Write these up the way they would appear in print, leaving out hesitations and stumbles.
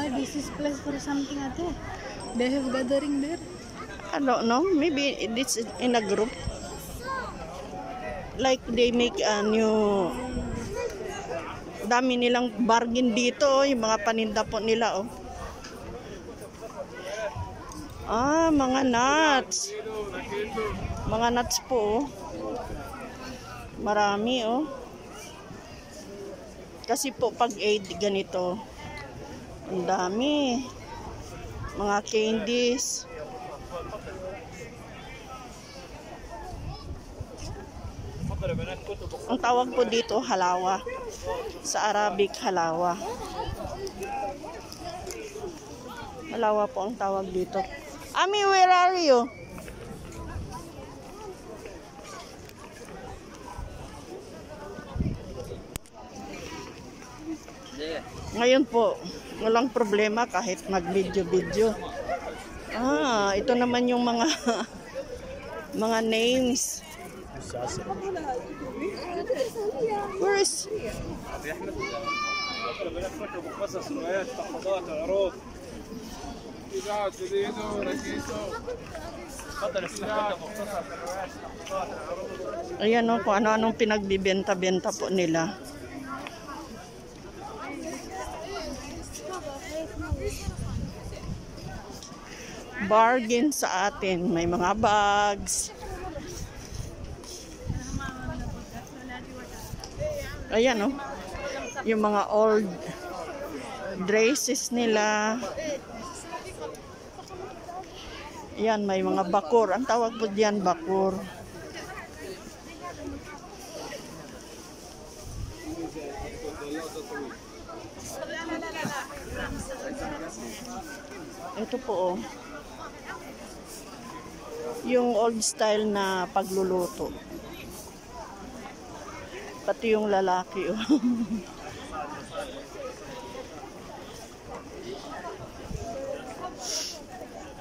why this is place for something ate? They have gathering there. I don't know. Maybe it's in a group. Like they make a new... Dami nilang bargain dito. Yung mga paninda po nila, oh. Ah, mga nuts. Mga nuts po, oh. Marami, oh. Kasi po pag aid ganito, ang dami. Mga candies. Ang tawag po dito, halawa. Sa Arabic, halawa. Halawa po ang tawag dito. Ami, where are you? Ngayon po, walang problema kahit mag-video-video. Ah, ito naman yung mga mga names. Where is? Ayan o, kung ano-anong pinagbibenta-benta po nila. Bargain sa atin. May mga bags. Ayan o. Yung mga old dresses nila. Ayan, may mga bakur. Ang tawag po diyan, bakur. Ito po, oh. Yung old style na pagluluto. Pati yung lalaki, oh.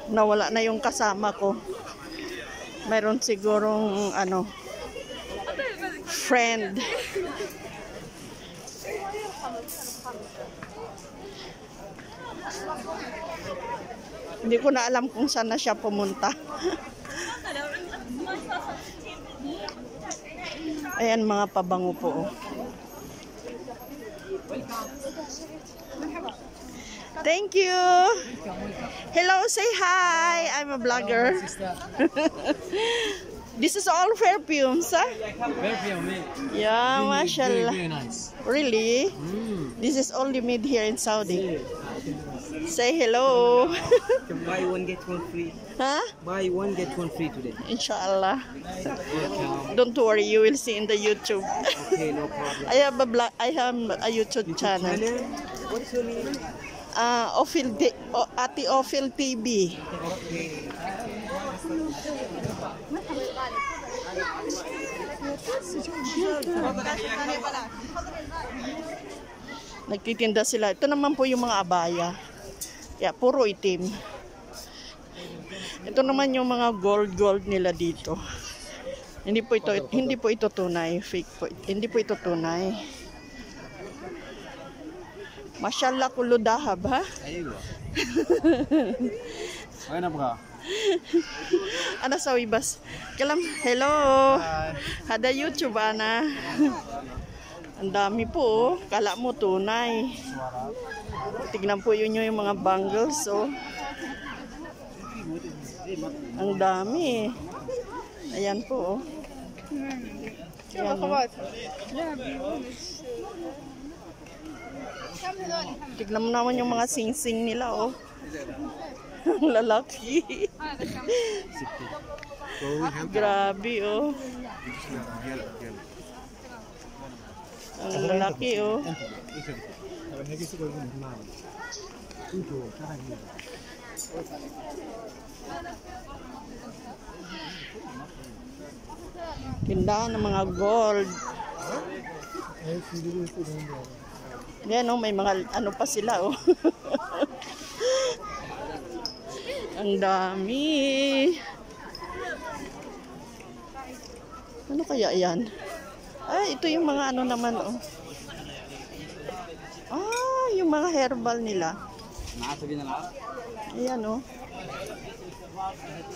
Nawala na yung kasama ko. Mayroon sigurong ano, friend. Hindi ko na alam kung saan na siya pumunta. Ayan, mga pabango po. Thank you. Hello, say hi. I'm a vlogger. This is all perfumes, huh? Perfume. Yeah, mashallah. Very nice. Really? This is only made here in Saudi. Say hello. Buy one get one free. Huh? Buy one get one free today. Inshallah. Don't worry, you will see in the YouTube. Okay, no problem. I have a blog. I have a YouTube channel. What's your name? Ati Ofil TV. Okay. Nagtitinda sila. Ito naman po yung mga abaya. Yeah, puro itim. Ito naman yung mga gold nila dito. Hindi po ito tunay, fake po. Hindi po ito tunay. Mashallah kullu dahab, ha? Ayun. Ayun na bro. Ana sawi bas. Kalam, hello. Hada YouTube ana. Ang dami po, kala mo tunay. Tignan po yun yung mga bangles, oh. Ang dami. Ayan po, oh. Ayan, oh. Tignan mo naman yung mga sing-sing nila, oh. Lalaki. Grabe, oh. Ang lalaki, oh. Tindahan ng mga gold. Yan, oh, may mga ano pa sila, oh. Ang dami. Ano kaya yan? Ay, ito yung mga ano naman, oh. Ah, yung mga herbal nila. Ayan oh.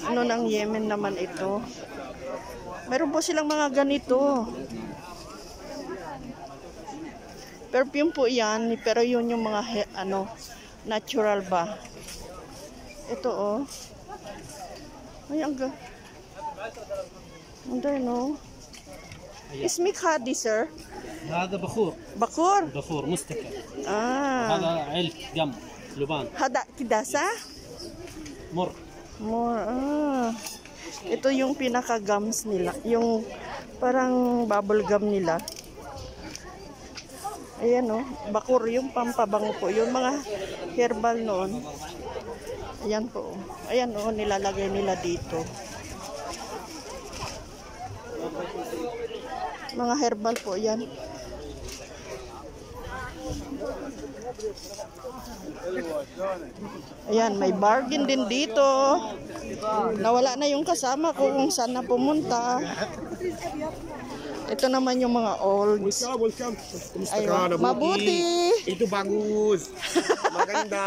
Ano ng Yemen naman ito? Meron po silang mga ganito. Perfume po yan, pero yun yung mga natural ba? Ito oh. Ay, ang no. اسمك هادي sir? هذا بخور Bakur? بخور مستكر Ah. هذا علك قم لبان Hada kidasa? مر More. Ah. Ito yung pinaka-gums nila. Yung parang bubble gum nila. Ayan oh. Bakur yung pampabango po. Yung mga herbal noon. Ayan po. Ayan oh. Nilalagay nila dito. Mga herbal po yan. Ayan, may bargain din dito. Nawala na yung kasama ko kung saan na pumunta. Ito naman yung mga olds. Ayun, mabuti. Itu bagus. Maganda.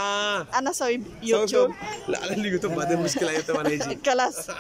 Ano sa YouTube? La, alam ko to, bada muskila ito, manay. Kalas.